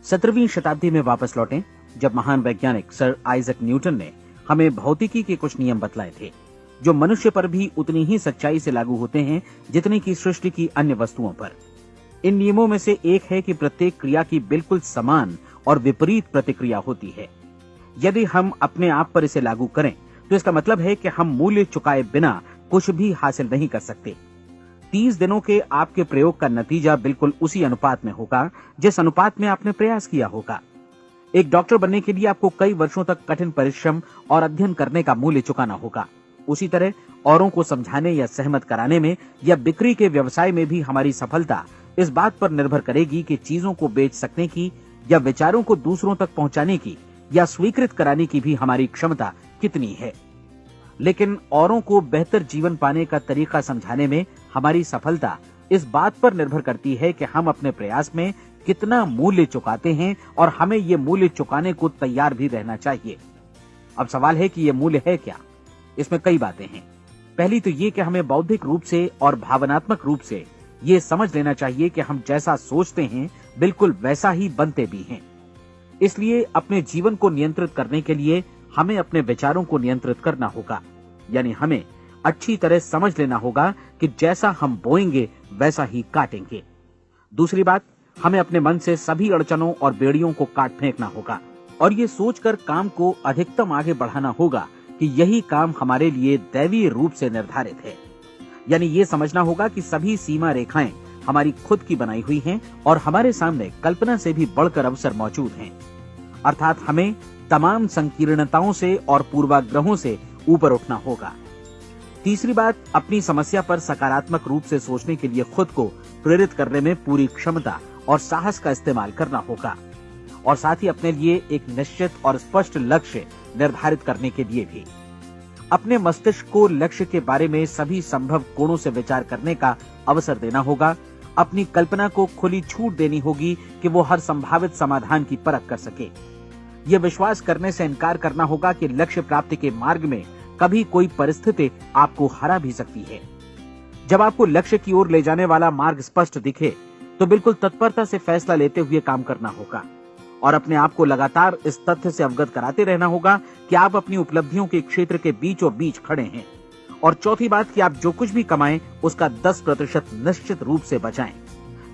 17वीं शताब्दी में वापस लौटें, जब महान वैज्ञानिक सर आइजक न्यूटन ने हमें भौतिकी के कुछ नियम बतलाए थे, जो मनुष्य पर भी उतनी ही सच्चाई से लागू होते हैं जितनी की सृष्टि की अन्य वस्तुओं पर। इन नियमों में से एक है कि प्रत्येक क्रिया की बिल्कुल समान और विपरीत प्रतिक्रिया होती है। यदि हम अपने आप पर इसे लागू करें तो इसका मतलब है कि हम मूल्य चुकाए बिना कुछ भी हासिल नहीं कर सकते। 30 दिनों के आपके प्रयोग का नतीजा बिल्कुल उसी अनुपात में होगा जिस अनुपात में आपने प्रयास किया होगा। एक डॉक्टर बनने के लिए आपको कई वर्षों तक कठिन परिश्रम और अध्ययन करने का मूल्य चुकाना होगा। उसी तरह औरों को समझाने या सहमत कराने में या बिक्री के व्यवसाय में भी हमारी सफलता इस बात पर निर्भर करेगी कि चीजों को बेच सकने की या विचारों को दूसरों तक पहुंचाने की या स्वीकृत कराने की भी हमारी क्षमता कितनी है। लेकिन औरों को बेहतर जीवन पाने का तरीका समझाने में हमारी सफलता इस बात पर निर्भर करती है कि हम अपने प्रयास में कितना मूल्य चुकाते हैं और हमें ये मूल्य चुकाने को तैयार भी रहना चाहिए। अब सवाल है कि ये मूल्य है क्या? इसमें कई बातें हैं। पहली तो ये कि हमें बौद्धिक रूप से और भावनात्मक रूप से ये समझ लेना चाहिए कि हम जैसा सोचते हैं बिल्कुल वैसा ही बनते भी हैं। इसलिए अपने जीवन को नियंत्रित करने के लिए हमें अपने विचारों को नियंत्रित करना होगा। यानी हमें अच्छी तरह समझ लेना होगा कि जैसा हम बोएंगे वैसा ही काटेंगे। दूसरी बात, हमें अपने मन से सभी अड़चनों और बेड़ियों को काट फेंकना होगा और ये सोचकर काम को अधिकतम आगे बढ़ाना होगा कि यही काम हमारे लिए दैवीय रूप से निर्धारित है। यानी ये समझना होगा कि सभी सीमा रेखाएं हमारी खुद की बनाई हुई हैं और हमारे सामने कल्पना से भी बढ़कर अवसर मौजूद हैं। अर्थात हमें तमाम संकीर्णताओं से और पूर्वाग्रहों से ऊपर उठना होगा। तीसरी बात, अपनी समस्या पर सकारात्मक रूप से सोचने के लिए खुद को प्रेरित करने में पूरी क्षमता और साहस का इस्तेमाल करना होगा और साथ ही अपने लिए एक निश्चित और स्पष्ट लक्ष्य निर्धारित करने के लिए भी। अपने मस्तिष्क को लक्ष्य के बारे में सभी संभव कोणों से विचार करने का अवसर देना होगा। अपनी कल्पना को खुली छूट देनी होगी कि वो हर संभावित समाधान की परख कर सके। ये विश्वास करने से इनकार करना होगा कि लक्ष्य प्राप्ति के मार्ग में कभी कोई परिस्थिति आपको हरा भी सकती है। जब आपको लक्ष्य की ओर ले जाने वाला मार्ग स्पष्ट दिखे तो बिल्कुल तत्परता से फैसला लेते हुए काम करना होगा और अपने आप को लगातार इस तथ्य से अवगत कराते रहना होगा कि आप अपनी उपलब्धियों के क्षेत्र के बीचों बीच खड़े हैं। और चौथी बात कि आप जो कुछ भी कमाएं उसका 10% निश्चित रूप से बचाएं।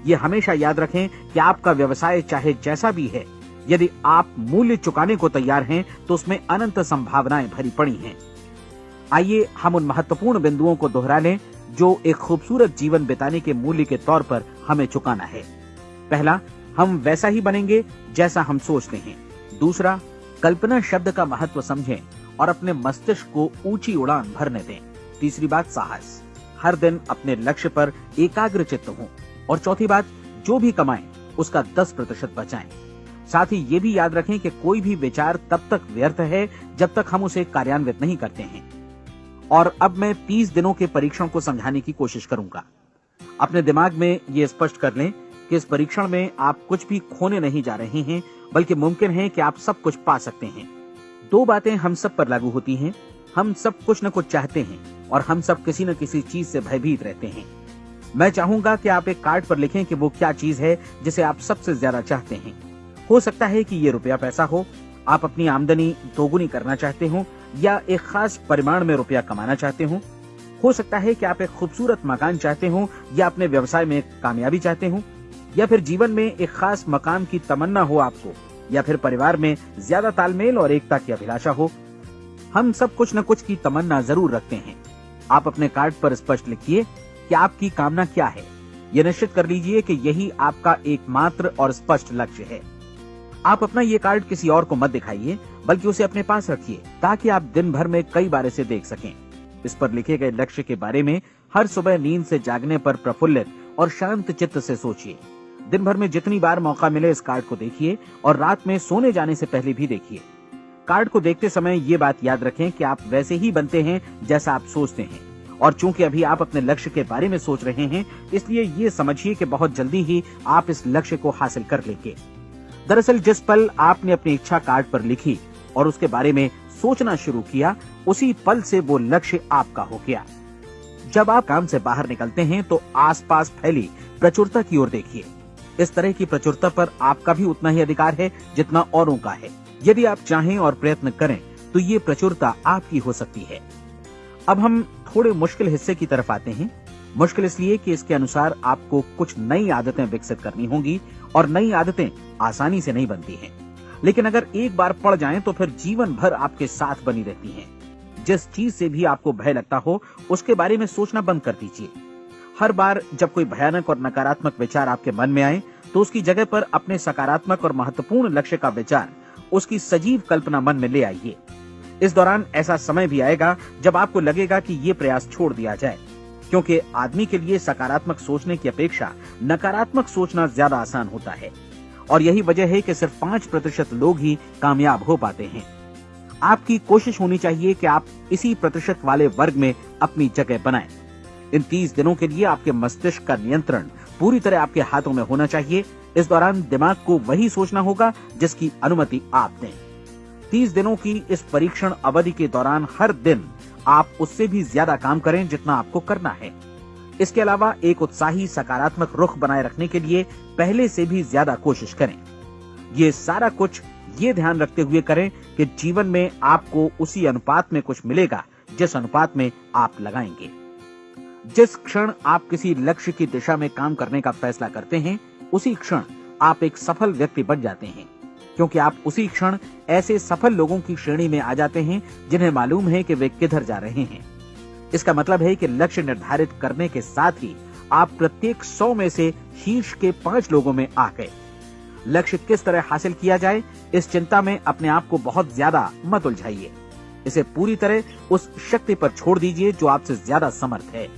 ये हमेशा याद रखें कि आपका व्यवसाय चाहे जैसा भी है, यदि आप मूल्य चुकाने को तैयार हैं तो उसमें अनंत संभावनाएं भरी पड़ी हैं। आइए हम उन महत्वपूर्ण बिंदुओं को दोहरा लें जो एक खूबसूरत जीवन बिताने के मूल्य के तौर पर हमें चुकाना है। पहला, हम वैसा ही बनेंगे जैसा हम सोचते हैं। दूसरा, कल्पना शब्द का महत्व समझें और अपने मस्तिष्क को ऊंची उड़ान भरने दें। तीसरी बात, साहस, हर दिन अपने लक्ष्य पर एकाग्र चित्त हों। और चौथी बात, जो भी कमाएं उसका 10% बचाएं। साथ ही ये भी याद रखें कि कोई भी विचार तब तक व्यर्थ है जब तक हम उसे कार्यान्वित नहीं करते हैं। और अब मैं 30 दिनों के परीक्षण को समझाने की कोशिश करूंगा। अपने दिमाग में ये स्पष्ट कर लें कि इस परीक्षण में आप कुछ भी खोने नहीं जा रहे हैं, बल्कि मुमकिन है कि आप सब कुछ पा सकते हैं। 2 बातें हम सब पर लागू होती हैं। हम सब कुछ न कुछ चाहते हैं और हम सब किसी न किसी चीज से भयभीत रहते हैं। मैं चाहूंगा कि आप एक कार्ड पर लिखें कि वो क्या चीज है जिसे आप सबसे ज्यादा चाहते हैं। हो सकता है कि ये रुपया पैसा हो, आप अपनी आमदनी दोगुनी करना चाहते हो, या एक खास परिमाण में रुपया कमाना चाहते हो सकता है कि आप एक खूबसूरत मकान चाहते हो, या अपने व्यवसाय में कामयाबी चाहते हो, या फिर जीवन में एक खास मकाम की तमन्ना हो आपको, या फिर परिवार में ज्यादा तालमेल और एकता की अभिलाषा हो। हम सब कुछ न कुछ की तमन्ना जरूर रखते हैं। आप अपने कार्ड पर स्पष्ट लिखिए कि आपकी कामना क्या है। यह निश्चित कर लीजिए कि यही आपका एकमात्र और स्पष्ट लक्ष्य है। आप अपना ये कार्ड किसी और को मत दिखाइए, बल्कि उसे अपने पास रखिए ताकि आप दिन भर में कई बार इसे देख सकें। इस पर लिखे गए लक्ष्य के बारे में हर सुबह नींद से जागने पर प्रफुल्लित और शांत चित्त से सोचिए। दिन भर में जितनी बार मौका मिले इस कार्ड को देखिए और रात में सोने जाने से पहले भी देखिए। कार्ड को देखते समय ये बात याद रखें कि आप वैसे ही बनते हैं जैसा आप सोचते हैं। और चूंकि अभी आप अपने लक्ष्य के बारे में सोच रहे हैं, इसलिए ये समझिए कि बहुत जल्दी ही आप इस लक्ष्य को हासिल कर लेंगे। दरअसल जिस पल आपने अपनी इच्छा कार्ड पर लिखी और उसके बारे में सोचना शुरू किया, उसी पल से वो लक्ष्य आपका हो गया। जब आप काम से बाहर निकलते हैं तो आसपास फैली प्रचुरता की ओर देखिए। इस तरह की प्रचुरता पर आपका भी उतना ही अधिकार है जितना औरों का है। यदि आप चाहें और प्रयत्न करें तो ये प्रचुरता आपकी हो सकती है। अब हम थोड़े मुश्किल हिस्से की तरफ आते हैं। मुश्किल इसलिए कि इसके अनुसार आपको कुछ नई आदतें विकसित करनी होंगी और नई आदतें आसानी से नहीं बनती हैं। लेकिन अगर एक बार पड़ जाएं तो फिर जीवन भर आपके साथ बनी रहती हैं। जिस चीज से भी आपको भय लगता हो उसके बारे में सोचना बंद कर दीजिए। हर बार जब कोई भयानक और नकारात्मक विचार आपके मन में आए तो उसकी जगह पर अपने सकारात्मक और महत्वपूर्ण लक्ष्य का विचार, उसकी सजीव कल्पना मन में ले आइए। इस दौरान ऐसा समय भी आएगा जब आपको लगेगा कि ये प्रयास छोड़ दिया जाए, क्योंकि आदमी के लिए सकारात्मक सोचने की अपेक्षा नकारात्मक सोचना ज्यादा आसान होता है। और यही वजह है कि सिर्फ 5% लोग ही कामयाब हो पाते हैं। आपकी कोशिश होनी चाहिए कि आप इसी प्रतिशत वाले वर्ग में अपनी जगह बनाएं। इन 30 दिनों के लिए आपके मस्तिष्क का नियंत्रण पूरी तरह आपके हाथों में होना चाहिए। इस दौरान दिमाग को वही सोचना होगा जिसकी अनुमति आप दें। 30 दिनों की इस परीक्षण अवधि के दौरान हर दिन आप उससे भी ज्यादा काम करें जितना आपको करना है। इसके अलावा एक उत्साही सकारात्मक रुख बनाए रखने के लिए पहले से भी ज्यादा कोशिश करें। ये सारा कुछ ये ध्यान रखते हुए करें कि जीवन में आपको उसी अनुपात में कुछ मिलेगा जिस अनुपात में आप लगाएंगे। जिस क्षण आप किसी लक्ष्य की दिशा में काम करने का फैसला करते हैं, उसी क्षण आप एक सफल व्यक्ति बन जाते हैं, क्योंकि आप उसी क्षण ऐसे सफल लोगों की श्रेणी में आ जाते हैं जिन्हें मालूम है कि वे किधर जा रहे हैं। इसका मतलब है कि लक्ष्य निर्धारित करने के साथ ही आप प्रत्येक 100 में से शीर्ष के 5 लोगों में आ गए। लक्ष्य किस तरह हासिल किया जाए, इस चिंता में अपने आप को बहुत ज्यादा मत उलझाइए। इसे पूरी तरह उस शक्ति पर छोड़ दीजिए जो आपसे ज्यादा समर्थ है।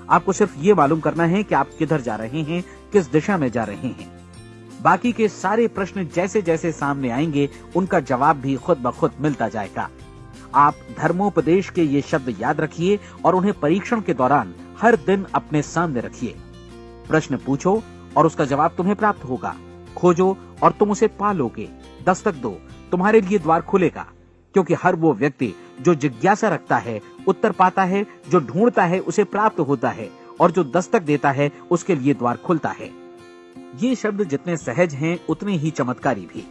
आपको सिर्फ ये मालूम करना है कि आप किधर जा रहे हैं, किस दिशा में जा रहे हैं। बाकी के सारे प्रश्न जैसे जैसे सामने आएंगे उनका जवाब भी खुद ब खुद मिलता जाएगा। आप धर्मोपदेश के ये शब्द याद रखिए और उन्हें परीक्षण के दौरान हर दिन अपने सामने रखिए। प्रश्न पूछो और उसका जवाब तुम्हें प्राप्त होगा। खोजो और तुम उसे पा लोगे। दस्तक दो, तुम्हारे लिए द्वार खुलेगा, क्योंकि हर वो व्यक्ति जो जिज्ञासा रखता है उत्तर पाता है, जो ढूंढता है उसे प्राप्त होता है, और जो दस्तक देता है उसके लिए द्वार खुलता है। ये शब्द जितने सहज हैं उतने ही चमत्कारी भी।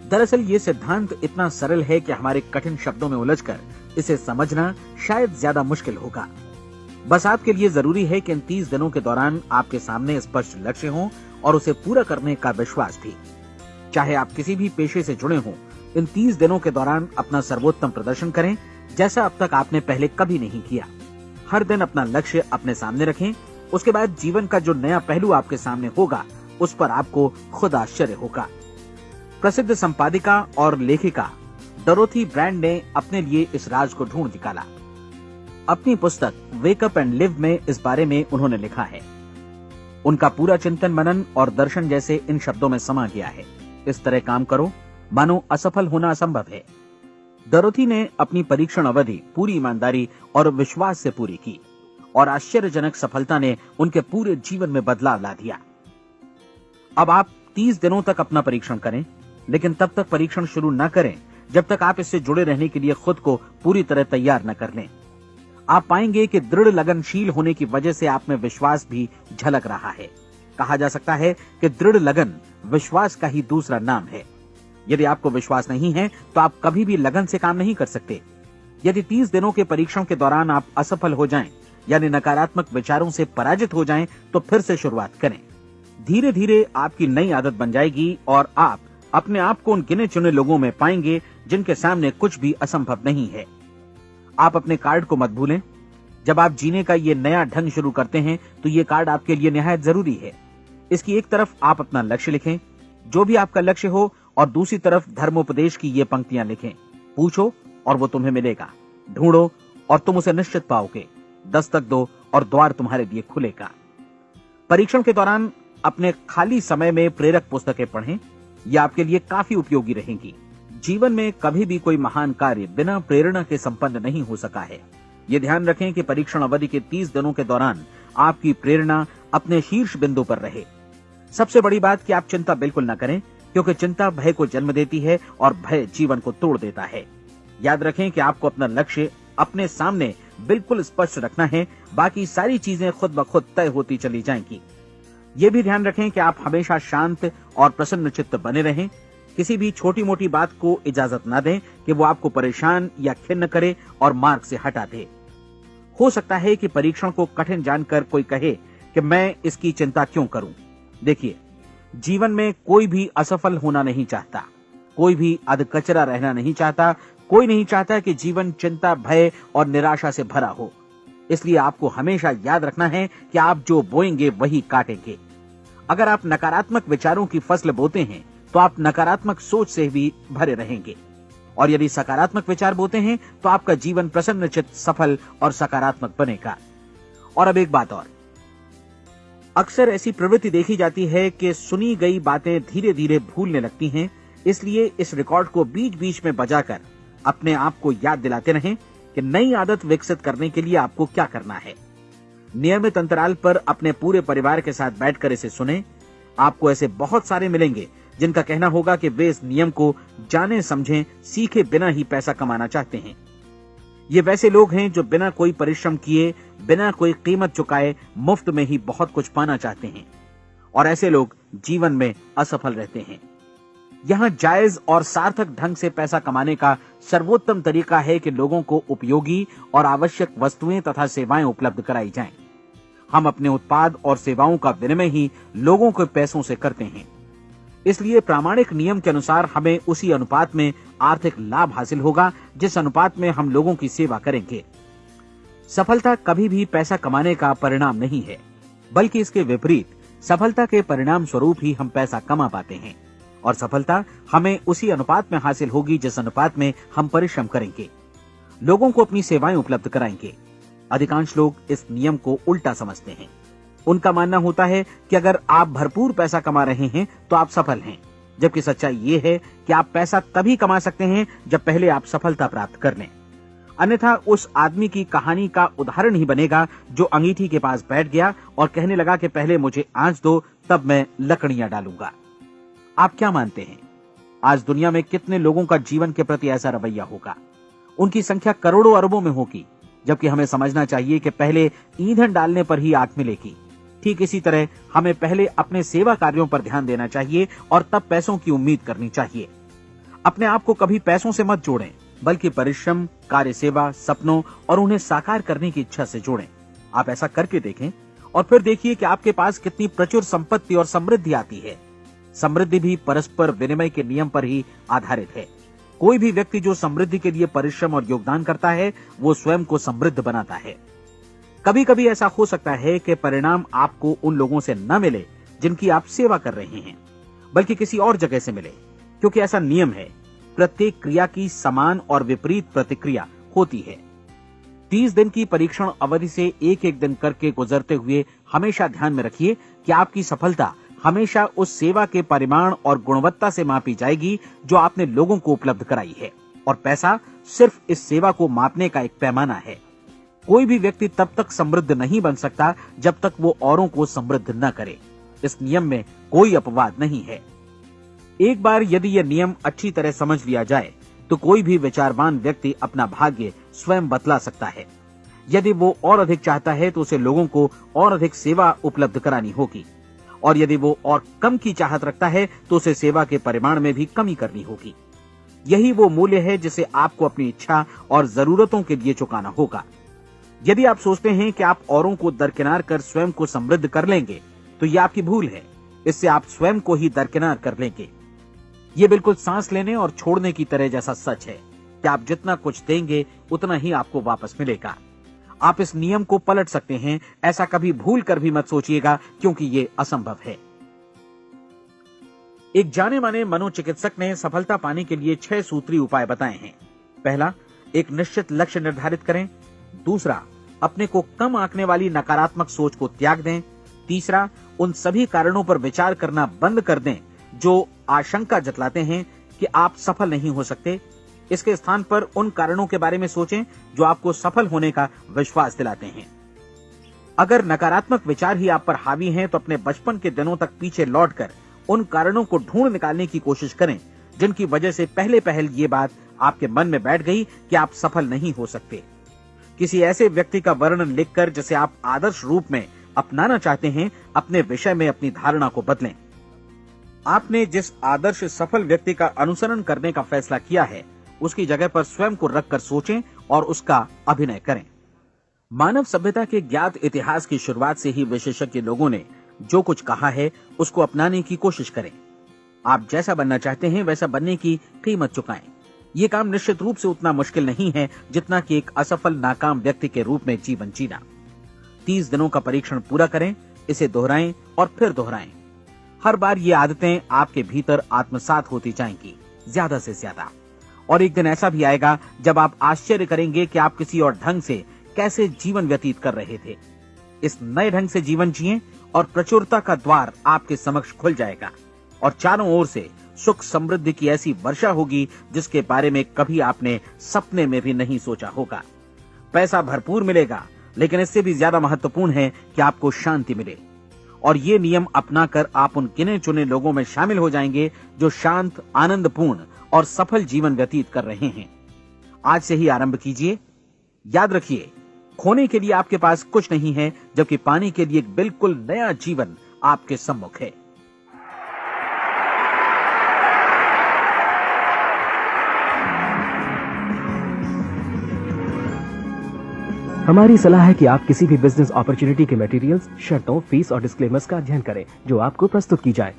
दरअसल ये सिद्धांत इतना सरल है कि हमारे कठिन शब्दों में उलझकर इसे समझना शायद ज्यादा मुश्किल होगा। बस आपके लिए जरूरी है कि इन 30 दिनों के दौरान आपके सामने स्पष्ट लक्ष्य हो और उसे पूरा करने का विश्वास भी। चाहे आप किसी भी पेशे से जुड़े हों, इन 30 दिनों के दौरान अपना सर्वोत्तम प्रदर्शन करें, जैसा अब तक आपने पहले कभी नहीं किया। हर दिन अपना लक्ष्य अपने सामने रखें। उसके बाद जीवन का जो नया पहलू आपके सामने होगा उस पर आपको खुद आश्चर्य होगा। प्रसिद्ध संपादिका और लेखिका डोरोथी ब्रैंड ने अपने लिए इस राज को ढूंढ निकाला। अपनी पुस्तक वेक अप एंड लिव में इस बारे में उन्होंने लिखा है। उनका पूरा चिंतन मनन और दर्शन जैसे इन शब्दों में समा गया है। इस तरह काम करो मानो असफल होना असंभव है। डोरोथी ने अपनी परीक्षण अवधि पूरी ईमानदारी और विश्वास से पूरी की और आश्चर्यजनक सफलता ने उनके पूरे जीवन में बदलाव ला दिया। अब आप 30 दिनों तक अपना परीक्षण करें, लेकिन तब तक परीक्षण शुरू न करें जब तक आप इससे जुड़े रहने के लिए खुद को पूरी तरह तैयार न कर लें। आप पाएंगे कि दृढ़ लगनशील होने की वजह से आप में विश्वास भी झलक रहा है। कहा जा सकता है कि दृढ़ लगन विश्वास का ही दूसरा नाम है। यदि आपको विश्वास नहीं है तो आप कभी भी लगन से काम नहीं कर सकते। यदि 30 दिनों के परीक्षण के दौरान आप असफल हो जाएं, यानी नकारात्मक विचारों से पराजित हो जाएं, तो फिर से शुरुआत करें। धीरे धीरे आपकी नई आदत बन जाएगी और आप अपने आप को उन गिने चुने लोगों में पाएंगे जिनके सामने कुछ भी असंभव नहीं है। आप अपने कार्ड को मत भूलें। जब आप जीने का ये नया ढंग शुरू करते हैं तो ये कार्ड आपके लिए निहायत जरूरी है। इसकी एक तरफ आप अपना लक्ष्य लिखें, जो भी आपका लक्ष्य हो, और दूसरी तरफ धर्मोपदेश की ये पंक्तियां लिखें। पूछो और वो तुम्हें मिलेगा, ढूंढो और तुम उसे निश्चित पाओगे, दस्तक दो और द्वार तुम्हारे लिए खुलेगा। परीक्षण के दौरान अपने खाली समय में प्रेरक पुस्तकें पढ़ें, ये आपके लिए काफी उपयोगी रहेंगी। जीवन में कभी भी कोई महान कार्य बिना प्रेरणा के संपन्न नहीं हो सका है। ये ध्यान रखें कि परीक्षण अवधि के 30 दिनों के दौरान आपकी प्रेरणा अपने शीर्ष बिंदु पर रहे। सबसे बड़ी बात कि आप चिंता बिल्कुल न करें, क्योंकि चिंता भय को जन्म देती है और भय जीवन को तोड़ देता है। याद रखें कि आपको अपना लक्ष्य अपने सामने बिल्कुल स्पष्ट रखना है, बाकी सारी चीजें खुद ब खुद तय होती चली जाएंगी। ये भी ध्यान रखें कि आप हमेशा शांत और प्रसन्न चित्त बने रहें। किसी भी छोटी मोटी बात को इजाजत न दें कि वो आपको परेशान या खिन्न करे और मार्ग से हटा दे। हो सकता है कि परीक्षण को कठिन जानकर कोई कहे कि मैं इसकी चिंता क्यों करूं। देखिए, जीवन में कोई भी असफल होना नहीं चाहता, कोई भी अधकचरा रहना नहीं चाहता, कोई नहीं चाहता कि जीवन चिंता, भय और निराशा से भरा हो। इसलिए आपको हमेशा याद रखना है कि आप जो बोएंगे वही काटेंगे। अगर आप नकारात्मक विचारों की फसल बोते हैं तो आप नकारात्मक सोच से भी भरे रहेंगे, और यदि सकारात्मक विचार बोते हैं तो आपका जीवन प्रसन्नचित्त, सफल और सकारात्मक बनेगा। और अब एक बात और, अक्सर ऐसी प्रवृत्ति देखी जाती है कि सुनी गई बातें धीरे धीरे भूलने लगती हैं। इसलिए इस रिकॉर्ड को बीच बीच में बजाकर अपने आप को याद दिलाते रहें कि नई आदत विकसित करने के लिए आपको क्या करना है। नियमित अंतराल पर अपने पूरे परिवार के साथ बैठकर इसे सुनें। आपको ऐसे बहुत सारे मिलेंगे जिनका कहना होगा कि वे इस नियम को जाने समझें सीखे बिना ही पैसा कमाना चाहते हैं। ये वैसे लोग हैं जो बिना कोई परिश्रम किए, बिना कोई कीमत चुकाए मुफ्त में ही बहुत कुछ पाना चाहते हैं, और ऐसे लोग जीवन में असफल रहते हैं। यहाँ जायज और सार्थक ढंग से पैसा कमाने का सर्वोत्तम तरीका है कि लोगों को उपयोगी और आवश्यक वस्तुएं तथा सेवाएं उपलब्ध कराई जाएं। हम अपने उत्पाद और सेवाओं का विनिमय ही लोगों के पैसों से करते हैं। इसलिए प्रामाणिक नियम के अनुसार हमें उसी अनुपात में आर्थिक लाभ हासिल होगा जिस अनुपात में हम लोगों की सेवा करेंगे। सफलता कभी भी पैसा कमाने का परिणाम नहीं है, बल्कि इसके विपरीत सफलता के परिणाम स्वरूप ही हम पैसा कमा पाते हैं, और सफलता हमें उसी अनुपात में हासिल होगी जिस अनुपात में हम परिश्रम करेंगे, लोगों को अपनी सेवाएं उपलब्ध कराएंगे। अधिकांश लोग इस नियम को उल्टा समझते हैं। उनका मानना होता है कि अगर आप भरपूर पैसा कमा रहे हैं तो आप सफल हैं, जबकि सच्चाई ये है कि आप पैसा तभी कमा सकते हैं जब पहले आप सफलता प्राप्त कर लें। अन्यथा उस आदमी की कहानी का उदाहरण ही बनेगा जो अंगीठी के पास बैठ गया और कहने लगा कि पहले मुझे आंच दो, तब मैं लकड़ियां डालूंगा। आप क्या मानते हैं, आज दुनिया में कितने लोगों का जीवन के प्रति ऐसा रवैया होगा? उनकी संख्या करोड़ों अरबों में होगी, जबकि हमें समझना चाहिए कि पहले ईंधन डालने पर ही आग मिलेगी। ठीक इसी तरह हमें पहले अपने सेवा कार्यों पर ध्यान देना चाहिए और तब पैसों की उम्मीद करनी चाहिए। अपने आप को कभी पैसों से मत जोड़ें, बल्कि परिश्रम, कार्य सेवा, सपनों और उन्हें साकार करने की इच्छा से जोड़ें। आप ऐसा करके देखें और फिर देखिए कि आपके पास कितनी प्रचुर संपत्ति और समृद्धि आती है। समृद्धि भी परस्पर विनिमय के नियम पर ही आधारित है। कोई भी व्यक्ति जो समृद्धि के लिए परिश्रम और योगदान करता है, वो स्वयं को समृद्ध बनाता है। कभी कभी ऐसा हो सकता है कि परिणाम आपको उन लोगों से न मिले जिनकी आप सेवा कर रहे हैं, बल्कि किसी और जगह से मिले, क्योंकि ऐसा नियम है, प्रत्येक क्रिया की समान और विपरीत प्रतिक्रिया होती है। 30 दिन की परीक्षण अवधि से एक एक दिन करके गुजरते हुए हमेशा ध्यान में रखिए कि आपकी सफलता हमेशा उस सेवा के परिमाण और गुणवत्ता से मापी जाएगी जो आपने लोगों को उपलब्ध कराई है, और पैसा सिर्फ इस सेवा को मापने का एक पैमाना है। कोई भी व्यक्ति तब तक समृद्ध नहीं बन सकता जब तक वो औरों को समृद्ध न करे। इस नियम में कोई अपवाद नहीं है। एक बार यदि यह नियम अच्छी तरह समझ लिया जाए तो कोई भी विचारवान व्यक्ति अपना भाग्य स्वयं बतला सकता है। यदि वो और अधिक चाहता है तो उसे लोगों को और अधिक सेवा उपलब्ध करानी होगी, और यदि वो और कम की चाहत रखता है तो उसे सेवा के परिमाण में भी कमी करनी होगी। यही वो मूल्य है जिसे आपको अपनी इच्छा और जरूरतों के लिए चुकाना होगा। यदि आप सोचते हैं कि आप औरों को दरकिनार कर स्वयं को समृद्ध कर लेंगे तो यह आपकी भूल है। इससे आप स्वयं को ही दरकिनार कर लेंगे। ये बिल्कुल सांस लेने और छोड़ने की तरह जैसा सच है कि आप जितना कुछ देंगे उतना ही आपको वापस मिलेगा। आप इस नियम को पलट सकते हैं, ऐसा कभी भूल कर भी मत सोचिएगा, क्योंकि ये असंभव है। एक जाने माने मनोचिकित्सक ने सफलता पाने के लिए 6 सूत्री उपाय बताए हैं। पहला, एक निश्चित लक्ष्य निर्धारित करें। दूसरा, अपने को कम आंकने वाली नकारात्मक सोच को त्याग दें। तीसरा, उन सभी कारणों पर विचार करना बंद कर दें जो आशंका जतलाते हैं कि आप सफल नहीं हो सकते। इसके स्थान पर उन कारणों के बारे में सोचें जो आपको सफल होने का विश्वास दिलाते हैं। अगर नकारात्मक विचार ही आप पर हावी हैं तो अपने बचपन के दिनों तक पीछे लौटकर उन कारणों को ढूंढ निकालने की कोशिश करें जिनकी वजह से पहले ये बात आपके मन में बैठ गई कि आप सफल नहीं हो सकते। किसी ऐसे व्यक्ति का वर्णन लिखकर जिसे आप आदर्श रूप में अपनाना चाहते हैं, अपने विषय में अपनी धारणा को बदलें। आपने जिस आदर्श सफल व्यक्ति का अनुसरण करने का फैसला किया है, उसकी जगह पर स्वयं को रखकर सोचें और उसका अभिनय करें। मानव सभ्यता के ज्ञात इतिहास की शुरुआत से ही विशेषज्ञ लोगों ने जो कुछ कहा है उसको अपनाने की कोशिश करें। आप जैसा बनना चाहते हैं वैसा बनने की कीमत चुकाएं। ये काम निश्चित रूप से उतना मुश्किल नहीं है जितना कि एक असफल नाकाम व्यक्ति के रूप में जीवन जीना। 30 दिनों का परीक्षण पूरा करें, इसे दोहराएं और फिर दोहराएं। हर बार ये आदतें आपके भीतर आत्मसात होती जाएंगी, ज्यादा से ज्यादा। और एक दिन ऐसा भी आएगा जब आप आश्चर्य करेंगे कि आप किसी और ढंग से कैसे जीवन व्यतीत कर रहे थे। इस नए ढंग से जीवन जिएं और प्रचुरता का द्वार आपके समक्ष खुल जाएगा और चारों ओर से सुख समृद्धि की ऐसी वर्षा होगी जिसके बारे में कभी आपने सपने में भी नहीं सोचा होगा। पैसा भरपूर मिलेगा, लेकिन इससे भी ज्यादा महत्वपूर्ण है कि आपको शांति मिले। और ये नियम अपनाकर आप उन गिने चुने लोगों में शामिल हो जाएंगे जो शांत, आनंदपूर्ण और सफल जीवन व्यतीत कर रहे हैं। आज से ही आरंभ कीजिए। याद रखिए, खोने के लिए आपके पास कुछ नहीं है, जबकि पाने के लिए एक बिल्कुल नया जीवन आपके सम्मुख है। हमारी सलाह है कि आप किसी भी बिजनेस अपॉर्चुनिटी के मटेरियल्स, शर्तों, फीस और डिस्क्लेमर्स का अध्ययन करें जो आपको प्रस्तुत की जाए।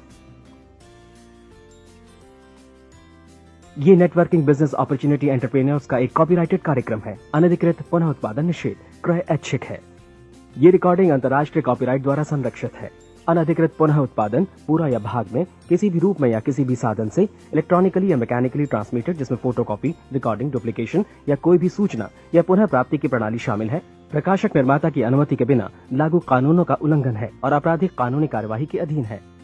ये नेटवर्किंग बिजनेस अपॉर्चुनिटी एंटरप्रेन्योर्स का एक कॉपीराइटेड कार्यक्रम है। अनधिकृत पुनः उत्पादन निषेध क्रय ऐच्छिक है। ये रिकॉर्डिंग अंतर्राष्ट्रीय कॉपीराइट द्वारा संरक्षित है। अनधिकृत पुनः उत्पादन पूरा या भाग में किसी भी रूप में या किसी भी साधन से इलेक्ट्रॉनिकली या मैकेनिकली ट्रांसमिटेड जिसमें फोटोकॉपी, रिकॉर्डिंग, डुप्लीकेशन या कोई भी सूचना या पुनः प्राप्ति की प्रणाली शामिल है, प्रकाशक निर्माता की अनुमति के बिना लागू कानूनों का उल्लंघन है और आपराधिक कानूनी कार्यवाही के अधीन है।